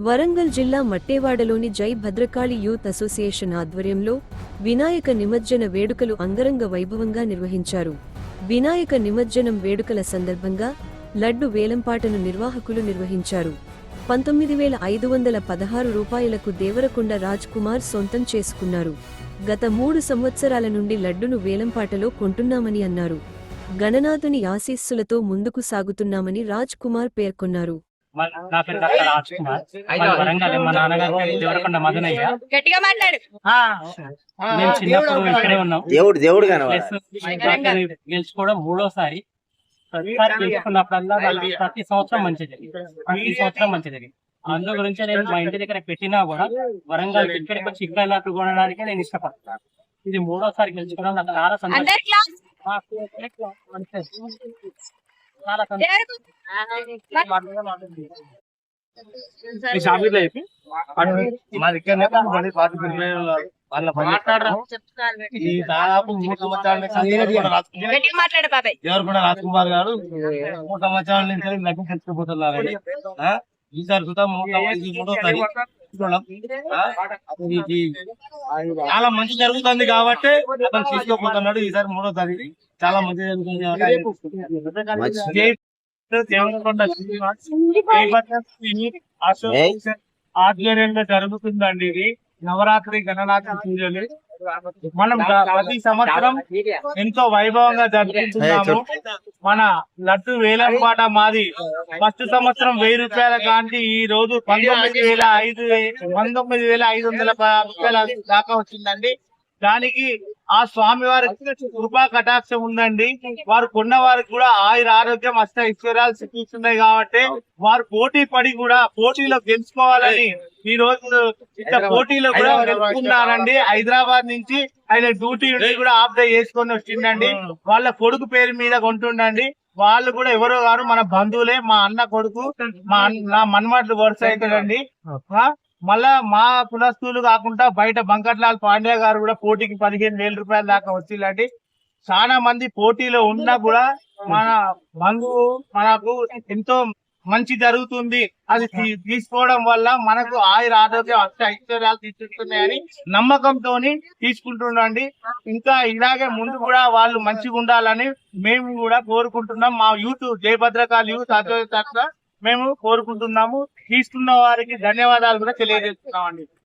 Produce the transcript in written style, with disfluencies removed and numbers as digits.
వరంగల్ జిల్లా మట్టేవాడలోని జై Bhadrakali youth association ఆధ్వర్యంలో వినాయక నిమజ్జన వేడుకలు అంగరంగ వైభవంగా నిర్వహించారు. వినాయక నిమజ్జనం వేడుకల సందర్భంగా లడ్డు వేలంపాటను నిర్వాహకులు నిర్వహించారు. 19,516 రూపాయలకు దేవరకొండ రాజ్ కుమార్ సొంతం చేసుకున్నారు. గత 3 సంవత్సరాల నుండి లడ్డును వేలంపాటలో కొంటున్నామని అన్నారు. గణనాథుని ఆశీస్సులతో ముందుకు సాగుతున్నామని రాజ్ కుమార్ పేర్కొన్నారు. నా పేరు డాక్టర్ రాజ్ కుమార్. వరంగల్. మా నాన్నగారు పేరు దేవరకొండ మదనయ్య. గట్టిగా మాట్లాడు. మేము చిన్నప్పుడు ఇక్కడే ఉన్నాం. దేవుడు గెలుచుకోవడం 3వసారి. ప్రతిసారి గెలుచుకున్నప్పుడల్లా ప్రతి సంవత్సరం మంచి జరిగింది. అందు గురించి నేను మా ఇంటి దగ్గర పెట్టినా కూడా వరంగల్ ఇక్కడికి వచ్చి ఇక్కడ లడ్డు కొనడానికే నేను ఇష్టపడతాను. ఇది 3వసారి గెలుచుకోవడం నాకు చాలా సంతోషం. దాదాపు 3 సంవత్సరాల దేవరకొండ రాజ్ కుమార్ గారు 3 సంవత్సరాల నుంచి లగ్నం తెచ్చుకోబోతున్నారు. ఈసారి సుతా 3వసారి చాలా మంచి జరుగుతుంది కాబట్టి అతను తీసుకోబోతున్నాడు. ఈసారి 3వసారి చాలా మంచి జరుగుతుంది. ఆధ్వర్యంగా జరుగుతుందండి. ఇది నవరాత్రి గణనాథ పూజలు మనం ప్రతి సంవత్సరం ఎంతో వైభవంగా జరుపుకుంటున్నాము. మన లడ్డు వేలంపాట మాది ఫస్ట్ సంవత్సరం 1000 రూపాయల కాంటి ఈ రోజు 19,500 రూపాయల దాకా వచ్చిందండి. దానికి ఆ స్వామి వారికి కృపా కటాక్షం ఉందండి. వారు కొన్న వారికి కూడా ఆయుర ఆరోగ్యం అష్ట ఐశ్వర్యాలు సిద్ధిస్తున్నాయి కాబట్టి వారు పోటీ పడి కూడా పోటీలో గెలుచుకోవాలని ఈ రోజు ఇట్లా పోటీలో కూడా గెలుచుకున్నారండి. హైదరాబాద్ నుంచి ఆయన డ్యూటీ కూడా ఆఫ్ డే చేసుకొని వచ్చిందండి. వాళ్ళ కొడుకు పేరు మీద కొంటుండండి. వాళ్ళు కూడా ఎవరో గారు మన బంధువులే. మా అన్న కొడుకు, నా మన్మట్లు వరుస అవుతాడండి. మళ్ళా మా కులస్తులు కాకుండా బయట బంకట్లాల్ పాండ్య గారు కూడా పోటీకి 15,000 రూపాయల దాకా వచ్చిందండి. చాలా మంది పోటీలో ఉన్నా కూడా మన బంధువు మనకు ఎంతో మంచి జరుగుతుంది. అది తీసుకోవడం వల్ల మనకు ఆయుర ఆరోగ్యం అష్ట ఐశ్వర్యాలు తీసుకున్నాయని నమ్మకంతో తీసుకుంటుండండి. ఇంకా ఇలాగే ముందు కూడా వాళ్ళు మంచిగా ఉండాలని మేము కూడా కోరుకుంటున్నాం. మా యూత్ జయభద్రకాళి యూత్ అసోసియేషన్ మేము కోరుకుంటున్నాము. తీసుకున్న వారికి ధన్యవాదాలు కూడా తెలియజేస్తున్నామండి.